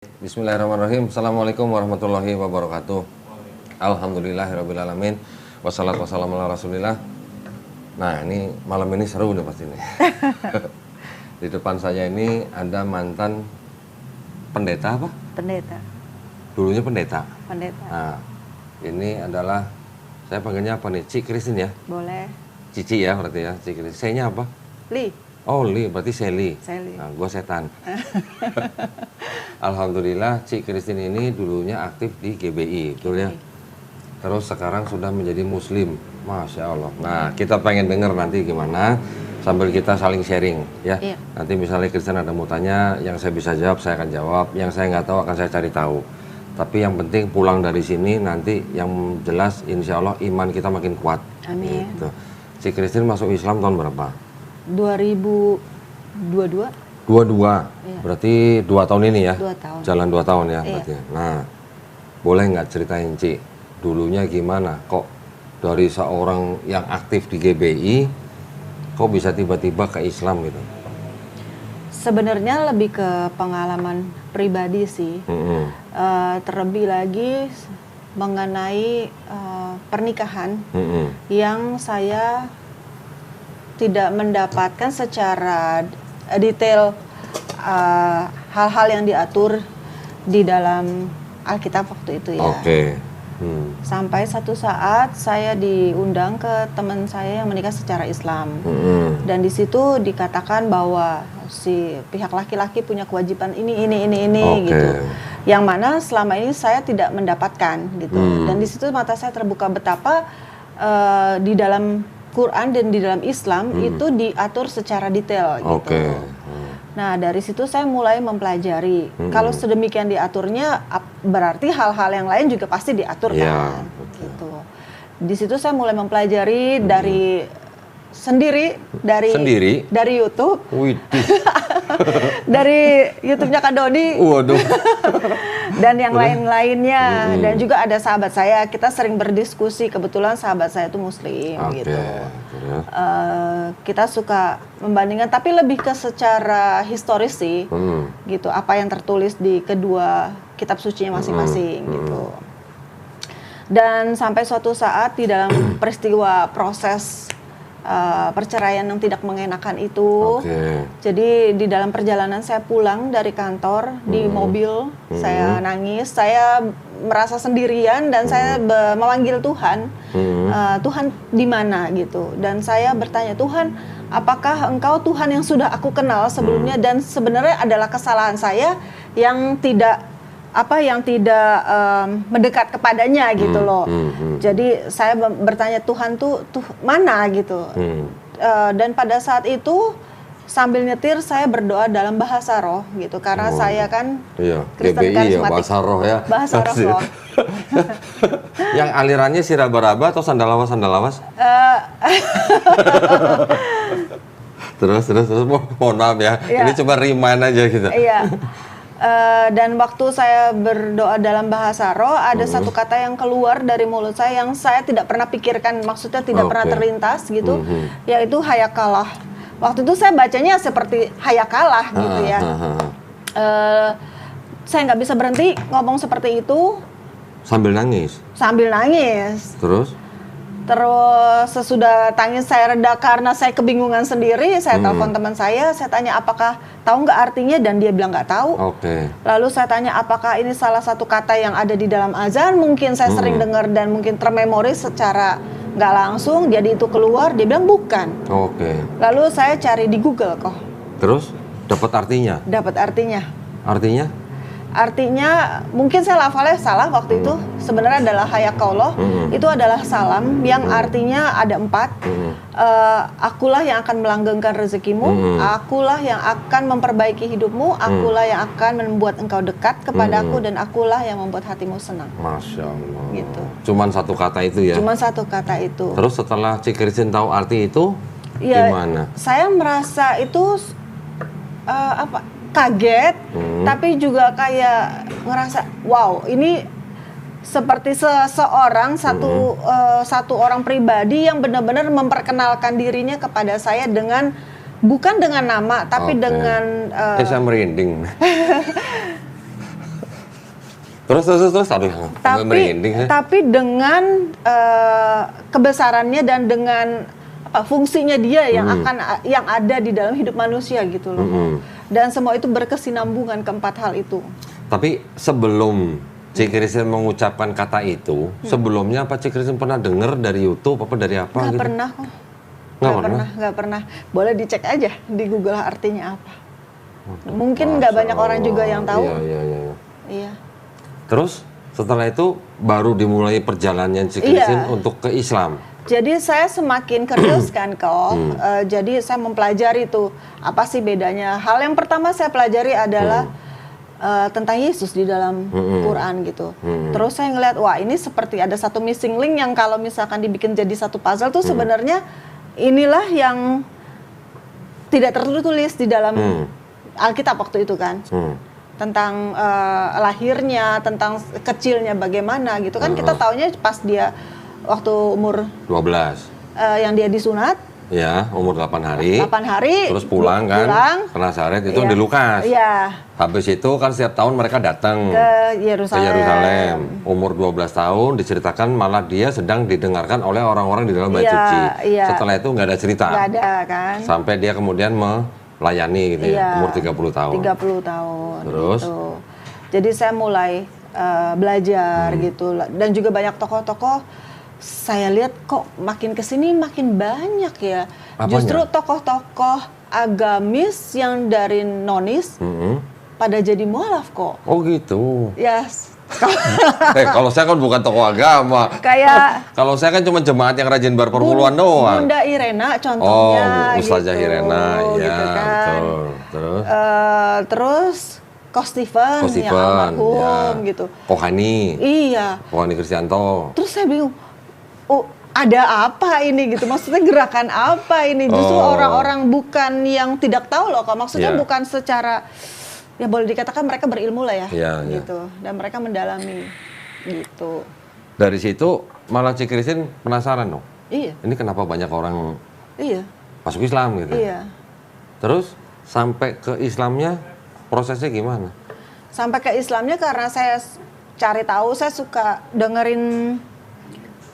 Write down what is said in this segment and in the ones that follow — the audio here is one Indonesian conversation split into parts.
Bismillahirrahmanirrahim. Assalamualaikum warahmatullahi wabarakatuh. Alhamdulillahirrabbilalamin. Wassalatu wassalamu ala rasulillah. Nah, ini malam ini seru nih pasti nih. Di depan saya ini ada mantan pendeta apa? Pendeta. Dulunya pendeta. Pendeta. Nah, ini adalah, saya panggilnya apa nih? Cik Kristin ya? Boleh. Cici ya berarti ya, Cik Kristin. Saya-nya apa? Li. Oh, Li, berarti Seli. Seli. Nah, gua setan. Alhamdulillah, Cik Kristin ini dulunya aktif di GBI, betul ya? Terus sekarang sudah menjadi muslim. Masya Allah. Nah, kita pengen dengar nanti gimana, sambil kita saling sharing ya. Iya. Nanti misalnya Kristen ada mau tanya, yang saya bisa jawab, saya akan jawab. Yang saya nggak tahu akan saya cari tahu. Tapi yang penting pulang dari sini nanti yang jelas insya Allah iman kita makin kuat. Amin. Gitu. Cik Kristin masuk Islam tahun berapa? 2022. 22. Iya. Berarti 2 tahun ini ya? 2 tahun. Jalan 2 tahun ya Iya. berarti. Nah, boleh nggak ceritain Cik, dulunya gimana? Kok dari seorang yang aktif di GBI, kok bisa tiba-tiba ke Islam gitu? Sebenarnya lebih ke pengalaman pribadi sih. Terlebih lagi mengenai pernikahan yang saya tidak mendapatkan secara detail hal-hal yang diatur di dalam Alkitab waktu itu ya. Oke. Sampai satu saat saya diundang ke teman saya yang menikah secara Islam. Dan di situ dikatakan bahwa si pihak laki-laki punya kewajiban ini Oke. gitu. Yang mana selama ini saya tidak mendapatkan gitu. Dan di situ mata saya terbuka betapa di dalam Quran dan di dalam Islam itu diatur secara detail gitu. Oke. Nah, dari situ saya mulai mempelajari. Kalau sedemikian diaturnya, berarti hal-hal yang lain juga pasti diatur Ya, kan. betul. Gitu. Di situ saya mulai mempelajari dari sendiri dari YouTube, Wih. dari YouTube-nya Kak Dodi Waduh. dan yang lain-lainnya. Dan juga ada sahabat saya, kita sering berdiskusi. Kebetulan sahabat saya itu Muslim Oke. gitu. Terus? Kita suka membandingkan, tapi lebih ke secara historis sih, gitu. Apa yang tertulis di kedua kitab sucinya masing-masing, gitu. Dan sampai suatu saat di dalam peristiwa proses perceraian yang tidak mengenakan itu, jadi di dalam perjalanan saya pulang dari kantor di mobil, saya nangis, saya merasa sendirian dan saya memanggil Tuhan, Tuhan di mana gitu, dan saya bertanya, Tuhan, apakah Engkau Tuhan yang sudah aku kenal sebelumnya dan sebenarnya adalah kesalahan saya yang tidak mendekat kepadanya gitu loh. Jadi saya bertanya, Tuhan tuh mana gitu. Dan pada saat itu sambil nyetir saya berdoa dalam bahasa roh gitu, karena saya kan Kristen GBI ya, karismatik. bahasa roh ya. Bahasa roh. Yang alirannya siraba-raba atau sandalawas? Terus mohon maaf ya. Iya. Ini cuma remind aja gitu. Iya. Dan waktu saya berdoa dalam bahasa roh, ada satu kata yang keluar dari mulut saya yang saya tidak pernah pikirkan, maksudnya tidak pernah terlintas gitu, yaitu hayakalah. Waktu itu saya bacanya seperti hayakalah gitu ya. Saya nggak bisa berhenti ngomong seperti itu. Sambil nangis? Sambil nangis. Terus sesudah tangis saya reda karena saya kebingungan sendiri, saya telepon teman saya tanya apakah tahu nggak artinya, dan dia bilang nggak tahu. Lalu saya tanya apakah ini salah satu kata yang ada di dalam azan, mungkin saya sering dengar dan mungkin termemori secara nggak langsung, jadi itu keluar, dia bilang bukan. Lalu saya cari di Google kok. Terus dapat artinya? Dapat artinya. Artinya mungkin saya lafalnya salah waktu itu, sebenarnya adalah hayakallah. Itu adalah salam yang artinya ada 4. Akulah yang akan melanggengkan rezekimu, akulah yang akan memperbaiki hidupmu, akulah yang akan membuat engkau dekat kepadaku, dan akulah yang membuat hatimu senang. Masya Allah. Gitu. Cuman satu kata itu ya? Cuman satu kata itu. Terus setelah Cik Kristin tahu arti itu, gimana? Saya merasa itu kaget, tapi juga kayak ngerasa wow, ini seperti seseorang satu orang pribadi yang benar-benar memperkenalkan dirinya kepada saya dengan bukan dengan nama tapi dengan saya merinding. Terus, aduh, merinding. Tapi dengan kebesarannya dan dengan fungsinya dia yang ada di dalam hidup manusia gitu loh. Dan semua itu berkesinambungan keempat hal itu. Tapi sebelum Cik Christine mengucapkan kata itu, sebelumnya apa Cik Christine pernah dengar dari YouTube apa dari apa Nggak gitu? pernah kok. Nggak pernah. Boleh dicek aja di Google artinya apa. Mungkin nggak banyak orang juga yang tahu. Iya. Terus setelah itu baru dimulai perjalanan Cik Christine untuk ke Islam. Jadi saya semakin curious kan kok. Jadi saya mempelajari tuh apa sih bedanya. Hal yang pertama saya pelajari adalah tentang Yesus di dalam Quran gitu. Terus saya ngeliat, wah ini seperti ada satu missing link yang kalau misalkan dibikin jadi satu puzzle tuh sebenarnya inilah yang tidak tertulis di dalam Alkitab waktu itu kan. Tentang lahirnya, tentang kecilnya bagaimana gitu kan. Kita taunya pas dia waktu umur 12. Yang dia disunat. Ya, umur 8 hari. 8 hari. Terus pulang kan ke Nazaret itu di Lukas. Iya. Habis itu kan setiap tahun mereka datang ke Yerusalem. Umur 12 tahun diceritakan malah dia sedang didengarkan oleh orang-orang di dalam bait suci. Setelah itu nggak ada cerita. Nggak ada kan. Sampai dia kemudian melayani gitu ya, umur 30 tahun. 30 tahun. Terus? Gitu. Jadi saya mulai belajar gitu. Dan juga banyak tokoh-tokoh saya lihat kok makin kesini makin banyak ya. Apanya? Justru tokoh-tokoh agamis yang dari nonis pada jadi mualaf kok. Oh gitu. Yes. Kalau saya kan bukan tokoh agama. Kayak kalau saya kan cuma jemaat yang rajin berperpuluhan doang. Bunda Irena contohnya. Oh, Ustazah gitu. Irena, ya gitu kan. betul. Terus? Terus Ko Stephen yang almarhum gitu. Kohani. Iya. Kohani Kristianto. Terus saya bingung. Oh, ada apa ini gitu? Maksudnya gerakan apa ini? Justru orang-orang bukan yang tidak tahu loh kok. Maksudnya bukan secara ya boleh dikatakan mereka berilmu lah ya, gitu. Dan mereka mendalami gitu. Dari situ malah Cik Christine penasaran dong. Iya. Ini kenapa banyak orang masuk Islam gitu? Iya. Terus sampai ke Islamnya prosesnya gimana? Sampai ke Islamnya karena saya cari tahu, saya suka dengerin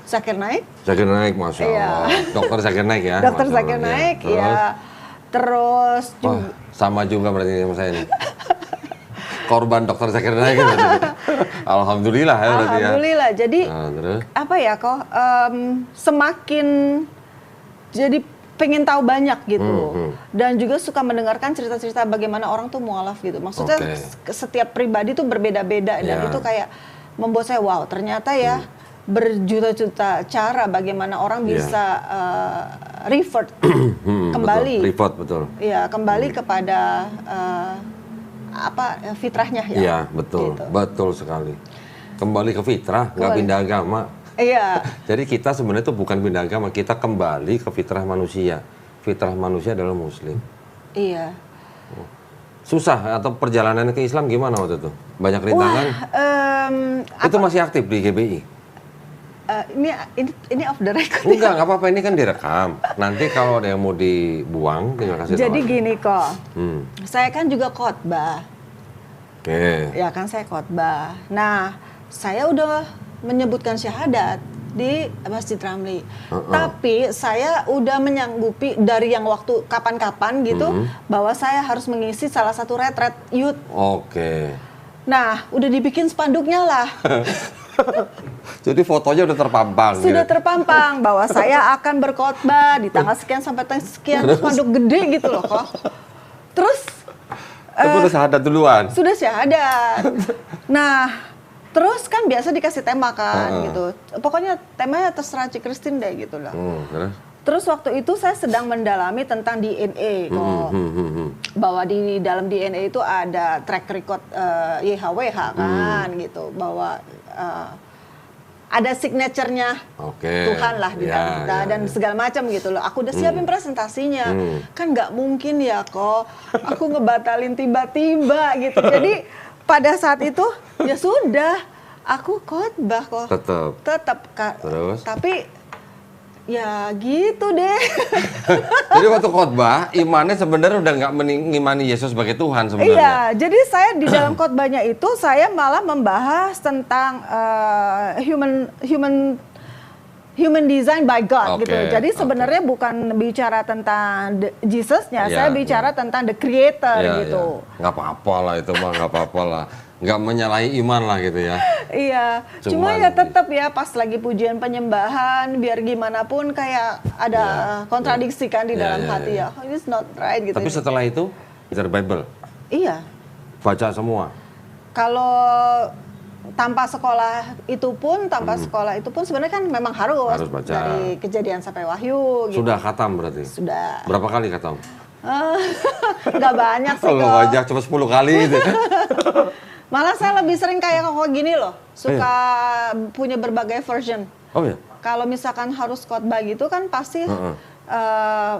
Zakir Naik. Zakir Naik, Masya Allah. Dokter Zakir Naik ya? Dokter Zakir Naik, ya. Terus juga. Sama juga berarti sama saya nih. Korban Dokter Zakir Naik. Alhamdulillah ya berarti ya. Alhamdulillah. Jadi terus? Apa ya kok semakin jadi pengen tahu banyak gitu. Dan juga suka mendengarkan cerita-cerita bagaimana orang tuh mualaf gitu. Maksudnya setiap pribadi tuh berbeda-beda dan itu kayak membuat saya wow, ternyata ya berjuta-juta cara bagaimana orang bisa revert kembali. Betul. Iya, kembali kepada fitrahnya ya. Iya, betul. Gitu. Betul sekali. Kembali ke fitrah, nggak pindah agama. Iya. Jadi kita sebenarnya itu bukan pindah agama, kita kembali ke fitrah manusia. Fitrah manusia adalah muslim. Iya. Susah atau perjalanan ke Islam gimana waktu itu? Banyak rintangan? Itu masih aktif di GBI? Ini off the record. Enggak apa-apa, ini kan direkam. Nanti kalau ada yang mau dibuang, tinggal kasih tahu. Jadi gini kok, saya kan juga khotbah. Oke. Ya kan saya khotbah. Nah, saya udah menyebutkan syahadat di Masjid Ramli. Tapi saya udah menyanggupi dari yang waktu kapan-kapan gitu, bahwa saya harus mengisi salah satu retret youth. Oke. Nah, udah dibikin spanduknya lah. Jadi fotonya udah terpampang. Sudah terpampang bahwa saya akan berkhotbah di tanggal sekian sampai tanggal sekian, spanduk gede gitu loh kok. Terus itu udah syahadat duluan. Sudah syahadat. Nah, terus kan biasa dikasih tema kan gitu. Pokoknya temanya terserah Cik Christine deh gitu lah. Terus waktu itu saya sedang mendalami tentang DNA kok. Bahwa di dalam DNA itu ada track record YHWH kan gitu. Bahwa ada signaturenya Tuhan lah di dalam kita dan segala macam gitu loh. Aku udah siapin presentasinya. Kan nggak mungkin ya kok aku ngebatalin tiba-tiba gitu. Jadi pada saat itu ya sudah aku khotbah kok. Tetap. Terus. Tapi Ya gitu deh. Jadi waktu khotbah, imannya sebenarnya udah nggak mengimani Yesus sebagai Tuhan sebenarnya. Iya, jadi saya di dalam khotbahnya itu saya malah membahas tentang human design by God Oke, gitu. Jadi sebenarnya bukan bicara tentang Jesus-nya, saya bicara tentang the creator gitu. Nggak apa-apa lah itu mah, nggak apa-apa lah. Nggak menyalahi iman lah gitu ya. Iya, cuma ya tetap ya pas lagi pujian penyembahan, biar gimana pun kayak ada kontradiksi kan di dalam hati ya. Oh, it's not right gitu. Tapi setelah itu, belajar Bible, Iya, baca semua. kalau tanpa sekolah itu pun sebenarnya kan memang harus Baca. dari Kejadian sampai Wahyu gitu. Sudah khatam berarti? Sudah. Berapa kali khatam? Nggak banyak sih Kalau kok. banyak cuma 10 kali gitu. Malah saya lebih sering kayak kok gini loh, suka punya berbagai version. Oh ya? Kalau misalkan harus khotbah gitu kan pasti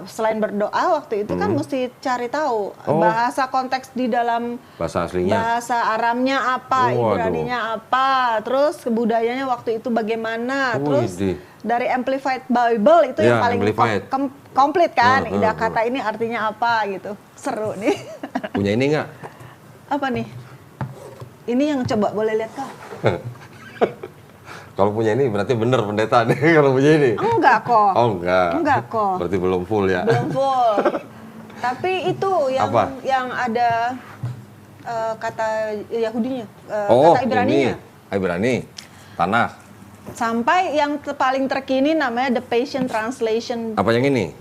selain berdoa waktu itu kan mesti cari tahu bahasa konteks di dalam Bahasa aslinya? bahasa Aramnya apa, Waduh. Ibraninya apa, terus kebudayanya waktu itu bagaimana, terus Widih. dari Amplified Bible itu yang Ya, paling Amplified. komplit kan, ida kata ini artinya apa gitu, seru nih. Punya ini nggak? Apa nih? Ini yang coba boleh lihat kak? Kalau punya ini berarti bener pendeta nih kalau punya ini. Enggak kok. Oh enggak. Enggak kok. Berarti belum full ya. Belum full. Tapi itu Apa? yang ada kata Yahudinya, Oh, kata Ibraninya. ini. Ibrani. Tanah. Sampai yang paling terkini namanya The Passion Translation. Apa yang ini?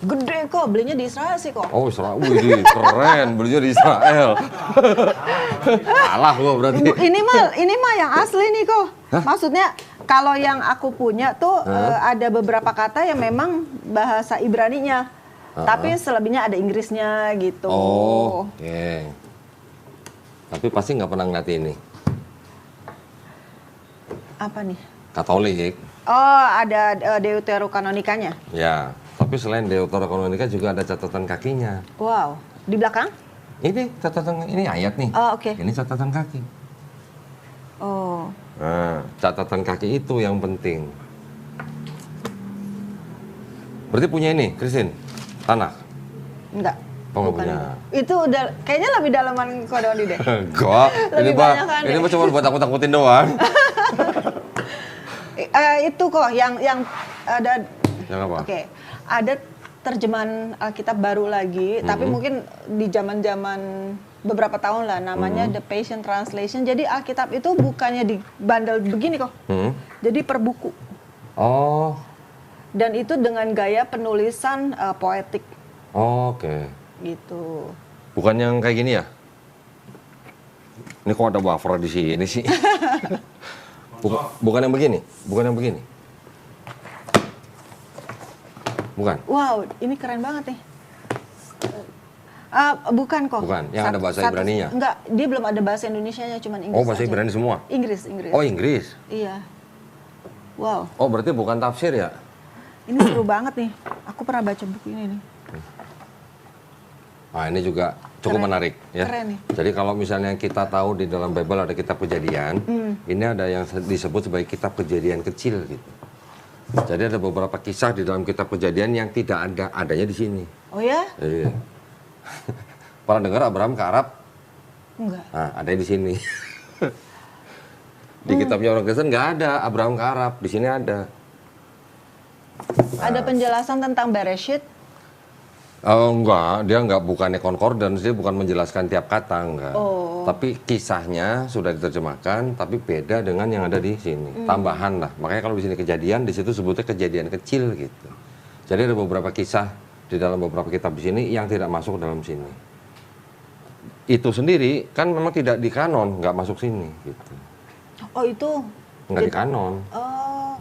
Gede kok, belinya di Israel sih kok. Oh, Israel. Wih, keren. Belinya di Israel. Salah gua berarti. Ini mah yang asli nih kok. Maksudnya kalau yang aku punya tuh ada beberapa kata yang memang bahasa Ibraninya. Tapi selebihnya ada Inggrisnya gitu. Oh, oke. Tapi pasti nggak pernah ngeliat ini. Apa nih? Katolik. Oh, ada Deuterokanonikanya. Ya. Tapi selain Deuterokanonika juga ada catatan kakinya. Wow, di belakang? Ini catatan, ini ayat nih. Oh, oke. Ini catatan kaki. Oh, Nah, catatan kaki itu yang penting. Berarti punya ini, Christine? Tanah? enggak. Oh, nggak Bukan punya. itu udah kayaknya lebih dalaman Kodoni deh. Enggak, ini Lebih mah banyak kan ini ya? mah cuma buat takut-takutin doang. Itu kok yang ada. Yang apa? Oke, ada terjemahan Alkitab baru lagi, tapi mungkin di zaman-zaman beberapa tahun lah, namanya The Passion Translation. Jadi Alkitab itu bukannya dibandel begini kok, jadi per buku. Oh, Dan itu dengan gaya penulisan poetik oke. gitu. Bukan yang kayak gini ya? Ini kok ada buffer di sini sih? Bukan yang begini? Bukan yang begini? Bukan? Wow, ini keren banget nih. Bukan kok. Bukan, yang ada bahasa Ibraninya? Enggak, dia belum ada bahasa Indonesianya, cuman Inggris. Oh, bahasa aja. Ibrani semua? Inggris. Oh, Inggris? Iya. Wow, Oh, berarti bukan tafsir ya? ini seru banget nih. Aku pernah baca buku ini nih. Nah, ini juga cukup Keren. menarik ya. Keren nih. Jadi kalau misalnya kita tahu di dalam Bible ada kitab Kejadian, ini ada yang disebut sebagai kitab Kejadian kecil gitu. Jadi ada beberapa kisah di dalam kitab Kejadian yang tidak adanya di sini. Oh ya? Iya. Pernah dengar Abraham ke Arab? Enggak. Nah, ada di sini. Di kitabnya orang Kristen nggak ada Abraham ke Arab, di sini ada. Ada penjelasan tentang Bereshit? Oh enggak, dia enggak, bukannya concordance, dia bukan menjelaskan tiap kata, enggak. Oh. Tapi kisahnya sudah diterjemahkan, tapi beda dengan yang ada di sini. Tambahan lah. Makanya kalau di sini kejadian, di situ sebutnya kejadian kecil gitu. Jadi ada beberapa kisah di dalam beberapa kitab di sini yang tidak masuk dalam sini. Itu sendiri kan memang tidak di kanon, enggak masuk sini gitu. Oh itu? Enggak di kanon. Oh.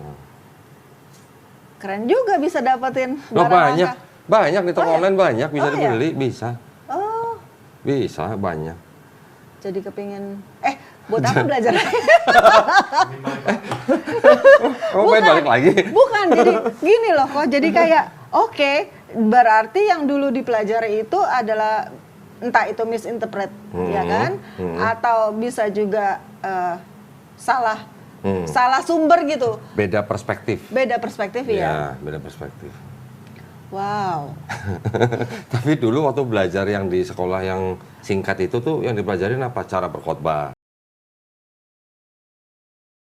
Keren juga bisa dapetin Loh, barang banyak. langka. Banyak di toko online banyak bisa Oh, dibeli, bisa. Oh, Bisa banyak. jadi kepingin. Buat apa belajar? Oh, main balik lagi. Bukan, jadi gini loh kok. Jadi kayak, oke, berarti yang dulu dipelajari itu adalah entah itu misinterpret, ya kan? Atau bisa juga salah salah sumber gitu. Beda perspektif. Beda perspektif ya. Beda perspektif. Wow. Tapi dulu waktu belajar yang di sekolah yang singkat itu tuh yang dipelajarin apa? Cara berkhotbah.